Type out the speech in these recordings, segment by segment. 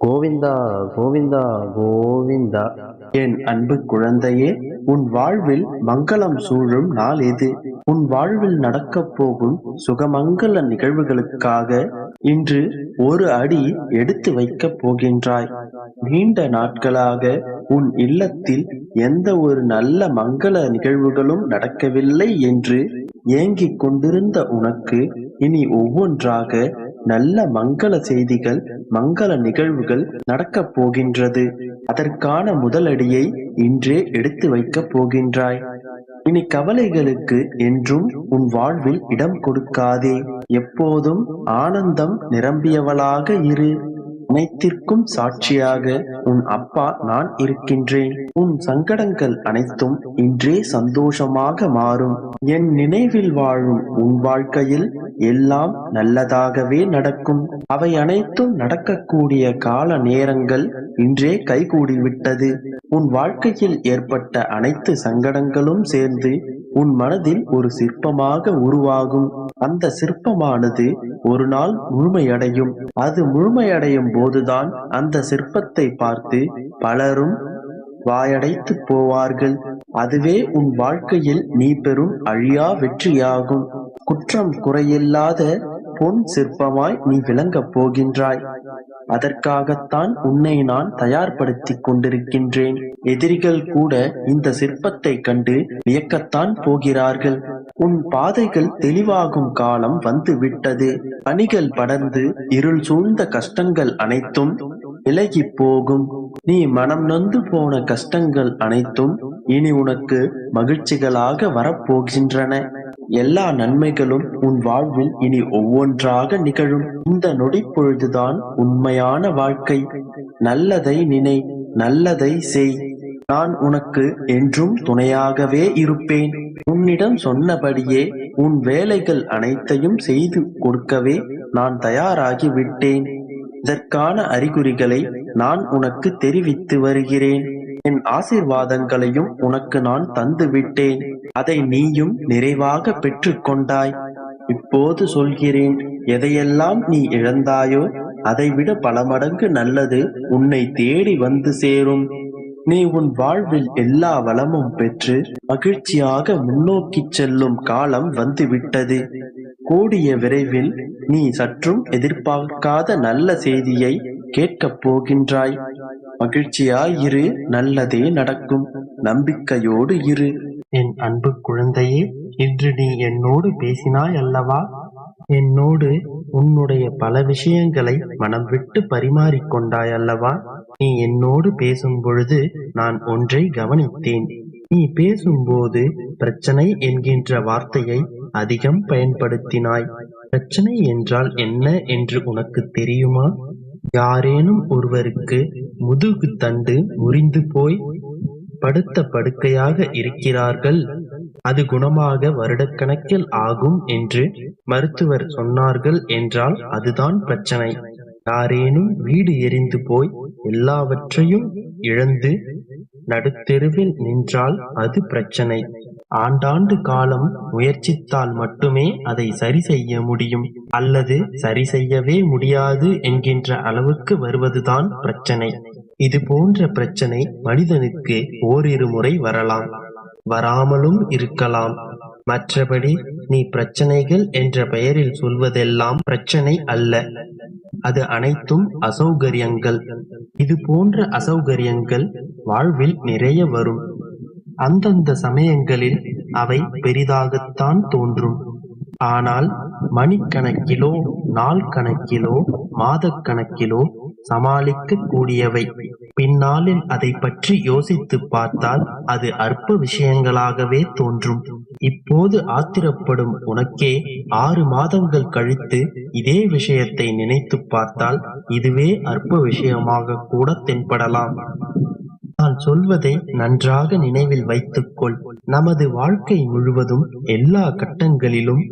கோவிந்தா கோவிந்தா கோவிந்தா. என் அன்பு குழந்தையே, உன் வாழ்வில் மங்களம் சூழும் நாள் இது. உன் வாழ்வில் நடக்கப் போகும் சுகமங்கல நிகழ்வுகளுக்காக இன்று ஒரு அடி எடுத்து வைக்கப் போகின்றாய். நீண்ட நாட்களாக உன் இல்லத்தில் எந்த ஒரு நல்ல மங்கள நிகழ்வுகளும் நடக்கவில்லை என்று ஏங்கிக் கொண்டிருந்த உனக்கு இனி ஒவ்வொன்றாக நல்ல மங்கள செய்திகள், மங்கள நிகழ்வுகள் நடக்கப் போகின்றது. அதற்கான முதலடியை இன்றே எடுத்து வைக்கப் போகின்றாய். இனி கவலைகளுக்கு என்றும் உன் வாழ்வில் இடம் கொடுக்காதே. எப்போதும் ஆனந்தம் நிரம்பியவளாக இரு. அனைத்திற்கும் சாட்சியாக உன் அப்பா நான் இருக்கின்றேன். உன் சங்கடங்கள் அனைத்தும் இன்றே சந்தோஷமாக மாறும். என் நினைவில் வாழும் உன் வாழ்க்கையில் எல்லாம் நல்லதாகவே நடக்கும். அவை அனைத்தும் நடக்கக்கூடிய கால நேரங்கள் இன்றே கைகூடிவிட்டது. உன் வாழ்க்கையில் ஏற்பட்ட அனைத்து சங்கடங்களும் சேர்ந்து உன் மனதில் ஒரு சிற்பமாக உருவாகும். அந்த சிற்பமானது ஒரு நாள் முழுமையடையும். அது முழுமையடையும் போதுதான் அந்த சிற்பத்தை பார்த்து பலரும் வாயடைத்து போவார்கள். அதுவே உன் வாழ்க்கையில் நீ பெறும் அழியா வெற்றியாகும். குற்றம் குறையில்லாத பொன் சிற்பமாய் நீ விளங்கப் போகின்றாய். அதற்காகத்தான் உன்னை நான் தயார்படுத்திக் கொண்டிருக்கின்றேன். எதிரிகள் கூட இந்த சிற்பத்தை கண்டு வியக்கத்தான் போகிறார்கள். உன் பாதைகள் தெளிவாகும் காலம் வந்து விட்டது. பனிகள் படர்ந்து இருள் சூழ்ந்த கஷ்டங்கள் அனைத்தும் விலகி போகும். நீ மனம் நொந்து போன கஷ்டங்கள் அனைத்தும் இனி உனக்கு மகிழ்ச்சிகளாக வரப்போகின்றன. எல்லா நன்மைகளும் உன் வாழ்வில் இனி ஒவ்வொன்றாக நிகழும். இந்த நொடி பொழுதுதான் உண்மையான வாழ்க்கை. நல்லதை நினை, நல்லதை செய். நான் உனக்கு என்றும் துணையாகவே இருப்பேன். உன்னிடம் சொன்னபடியே உன் வேலைகள் அனைத்தையும் செய்து கொடுக்கவே நான் தயாராகி விட்டேன். இதற்கான அறிகுறிகளை நான் உனக்கு தெரிவித்து வருகிறேன். என் ஆசீர்வாதங்களையும் உனக்கு நான் தந்து விட்டேன். அதை நீயும் நிறைவாக பெற்று கொண்டாய். இப்போது சொல்கிறேன், எதையெல்லாம் நீ இழந்தாயோ அதைவிட பல மடங்கு நல்லது உன்னை தேடி வந்து சேரும். நீ உன் வாழ்வில் எல்லா வளமும் பெற்று மகிழ்ச்சியாக முன்னோக்கி செல்லும் காலம் வந்துவிட்டது. கூடிய விரைவில் நீ சற்றும் எதிர்பார்க்காத நல்ல செய்தியை கேட்கப் போகின்றாய். மகிழ்ச்சியாயிரு, நல்லதே நடக்கும். நம்பிக்கையோடு இரு. என் அன்பு குழந்தையே, இன்று நீ என்னோடு பேசினாய் அல்லவா? என்னோடு உன்னுடைய பல விஷயங்களை மனம் விட்டு பரிமாறிக்கொண்டாய் அல்லவா? நீ என்னோடு பேசும் பொழுது நான் ஒன்றை கவனித்தேன். நீ பேசும்போது பிரச்சனை என்கின்ற வார்த்தையை அதிகம் பயன்படுத்தினாய். பிரச்சனை என்றால் என்ன என்று உனக்கு தெரியுமா? யாரேனும் ஒருவருக்கு முதுகு தண்டு முறிந்து போய் படுத்த படுக்கையாக இருக்கிறார்கள். அது குணமாக வருடக்கணக்கில் ஆகும் என்று மருத்துவர் சொன்னார்கள் என்றால் அதுதான் பிரச்சனை. யாரேனும் வீடு எரிந்து போய் எல்லாவற்றையும் இழந்து நடுத்தெருவில் நின்றால் அது பிரச்சனை. ஆண்டாண்டு காலம் முயற்சித்தால் மட்டுமே அதை சரி செய்ய முடியும், அல்லது சரி செய்யவே முடியாது என்கின்ற அளவுக்கு வருவதுதான் பிரச்சனை. இது போன்ற பிரச்சனை மனிதனுக்கு ஓரிரு முறை வரலாம், வராமலும் இருக்கலாம். மற்றபடி நீ பிரச்சனைகள் என்ற பெயரில் சொல்வதெல்லாம் பிரச்சனை அல்ல. அது அனைத்தும் அசௌகரியங்கள். இது போன்ற அசௌகரியங்கள் வாழ்வில் நிறைய வரும். அந்தந்த சமயங்களில் அவை பெரிதாகத்தான் தோன்றும். ஆனால் மணிக்கணக்கிலோ, நாள் கணக்கிலோ, மாதக்கணக்கிலோ சமாளிக்க கூடியவை. பின்னாளில் அதை பற்றி யோசித்து பார்த்தால் அது அற்ப விஷயங்களாகவே தோன்றும். இப்போது ஆத்திரப்படும் உனக்கே 6 மாதங்கள் கழித்து இதே விஷயத்தை நினைத்து பார்த்தால் இதுவே அற்ப விஷயமாக கூட தென்படலாம். நான் சொல்வதை நன்றாக நினைவில் வைத்துக்கொள். நமது வாழ்க்கை முழுவதும் எல்லா கட்டங்களிலும்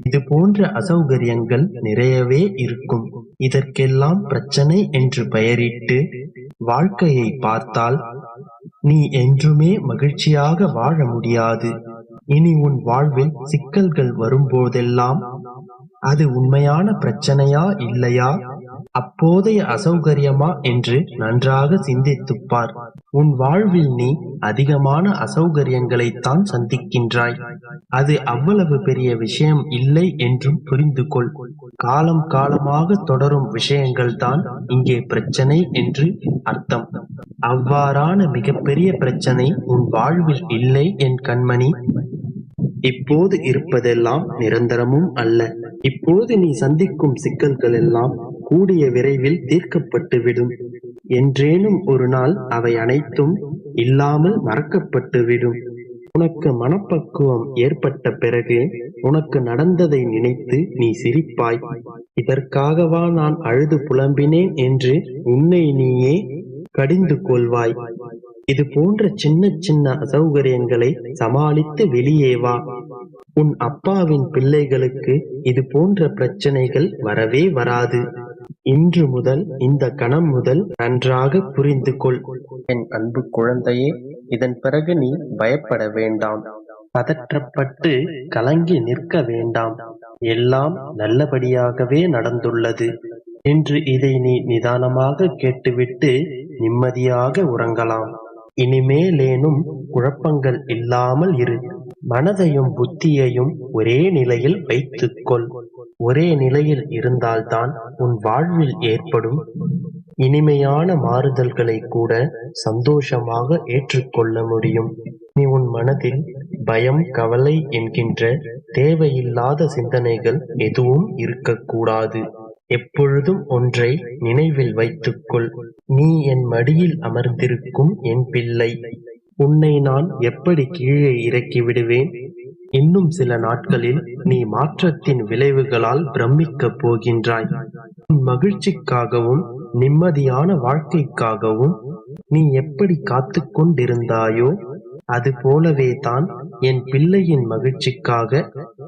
இது போன்ற அசௌகரியங்கள் நிறையவே இருக்கும். இதற்கெல்லாம் பிரச்சனை என்று பெயரிட்டு வாழ்க்கையை பார்த்தால் நீ என்றுமே மகிழ்ச்சியாக வாழ முடியாது. இனி உன் வாழ்வில் சிக்கல்கள் வரும்போதெல்லாம் அது உண்மையான பிரச்சனையா இல்லையா அப்போதைய அசௌகரியமா என்று நன்றாக சிந்தித்துப் பார். உன் வாழ்வில் நீ அதிகமான அசௌகரியங்களைத்தான் சந்திக்கின்றாய். அது அவ்வளவு பெரிய விஷயம் இல்லை என்றும் புரிந்து கொள். காலம் காலமாக தொடரும் விஷயங்கள்தான் இங்கே பிரச்சனை என்று அர்த்தம். அவ்வாறான மிகப்பெரிய பிரச்சனை உன் வாழ்வில் இல்லை என் கண்மணி. இப்போது இருப்பதெல்லாம் நிரந்தரமும் அல்ல. இப்போது நீ சந்திக்கும் சிக்கல்கள் எல்லாம் கூடிய விரைவில் தீர்க்கப்பட்டுவிடும். என்றேனும் ஒரு நாள் அவை அனைத்தும் இல்லாமல் மறக்கப்பட்டுவிடும். உனக்கு மனப்பக்குவம் ஏற்பட்ட பிறகு உனக்கு நடந்ததை நினைத்து நீ சிரிப்பாய். இதற்காகவா நான் அழுது புலம்பினேன் என்று உன்னை நீயே கடிந்து கொள்வாய். இது போன்ற சின்ன சின்ன அசௌகரியங்களை சமாளித்து வெளியே வா. உன் அப்பாவின் பிள்ளைகளுக்கு இது போன்ற பிரச்சனைகள் வரவே வராது. இன்று முதல், இந்த கணம் முதல் நன்றாக புரிந்து கொள். என் அன்பு குழந்தையே, இதன் பிறகு நீ பயப்பட வேண்டாம். பதற்றப்பட்டு கலங்கி நிற்க வேண்டாம். எல்லாம் நல்லபடியாகவே நடந்துள்ளது என்று இதை நீ நிதானமாக கேட்டுவிட்டு நிம்மதியாக உறங்கலாம். இனிமேலேனும் குழப்பங்கள் இல்லாமல் இரு. மனதையும் புத்தியையும் ஒரே நிலையில் வைத்துக்கொள். ஒரே நிலையில் இருந்தால்தான் உன் வாழ்வில் ஏற்படும் இனிமையான மாறுதல்களை கூட சந்தோஷமாக ஏற்றுக்கொள்ள முடியும். நீ உன் மனதில் பயம், கவலை என்கின்ற தேவையில்லாத சிந்தனைகள் எதுவும் இருக்கக்கூடாது. எப்பொழுதும் ஒன்றை நினைவில் வைத்துக்கொள். நீ என் மடியில் அமர்ந்திருக்கும் என் பிள்ளை. உன்னை நான் எப்படி கீழே இறக்கி விடுவேன்? இன்னும் சில நாட்களில் நீ மாற்றத்தின் விளைவுகளால் பிரமிக்கப் போகின்றாய். உன் மகிழ்ச்சிக்காகவும் நிம்மதியான வாழ்க்கைக்காகவும் நீ எப்படி காத்து கொண்டிருந்தாயோ அது போலவே தான் என் பிள்ளையின் மகிழ்ச்சிக்காக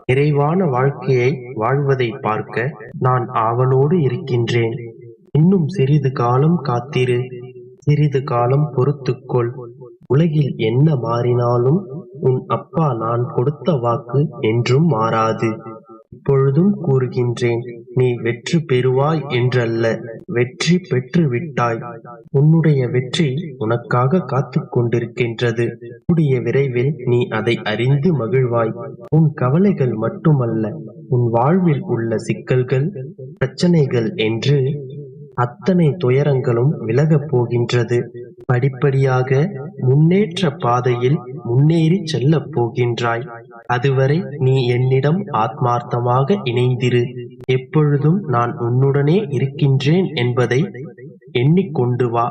நிறைவான வாழ்க்கையை வாழ்வதை பார்க்க நான் ஆவலோடு இருக்கின்றேன். இன்னும் சிறிது காலம் காத்திரு. சிறிது காலம் பொறுத்துக்கொள். உலகில் என்ன மாறினாலும் உன் அப்பா நான் கொடுத்த வாக்கு என்றும் மாறாது. இப்பொழுதும் கூறுகின்றேன், நீ வெற்றி பெறுவாய் என்றல்ல, வெற்றி பெற்று விட்டாய். உன்னுடைய வெற்றி உனக்காக காத்து கொண்டிருக்கின்றது. கூடிய விரைவில் நீ அதை அறிந்து மகிழ்வாய். உன் கவலைகள் மட்டுமல்ல, உன் வாழ்வில் உள்ள சிக்கல்கள், பிரச்சனைகள் என்று அத்தனை துயரங்களும் விலகப் போகின்றது. படிப்படியாக முன்னேற்ற பாதையில் முன்னேறி செல்லப் போகின்றாய். அதுவரை நீ என்னிடம் ஆத்மார்த்தமாக இணைந்திரு. எப்பொழுதும் நான் உன்னுடனே இருக்கின்றேன் என்பதை எண்ணிக்கொண்டு வா.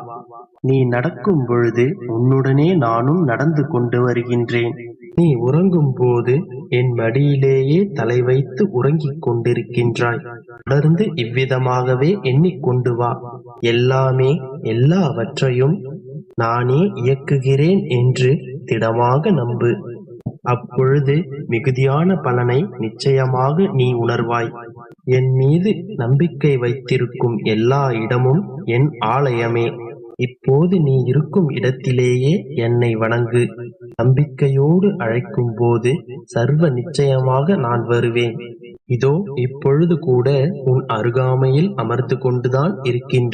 நீ நடக்கும் பொழுது உன்னுடனே நானும் நடந்து கொண்டு வருகின்றேன். நீ உறங்கும் போது என் மடியிலேயே தலை வைத்து உறங்கிக் கொண்டிருக்கின்றாய். தொடர்ந்து இவ்விதமாகவே எண்ணிக்கொண்டு வா. எல்லாமே எல்லாவற்றையும் நானே இயக்குகிறேன் என்று திடமாக நம்பு. அப்பொழுது மிகுதியான பலனை நிச்சயமாக நீ உணர்வாய். என் மீது நம்பிக்கை வைத்திருக்கும் எல்லா இடமும் என் ஆலயமே. இப்போது நீ இருக்கும் இடத்திலேயே என்னை வணங்கு. நம்பிக்கையோடு அழைக்கும் போது சர்வ நிச்சயமாக நான் வருவேன். இதோ இப்பொழுது கூட உன் அருகாமையில் அமர்ந்து கொண்டுதான் இருக்கின்றேன்.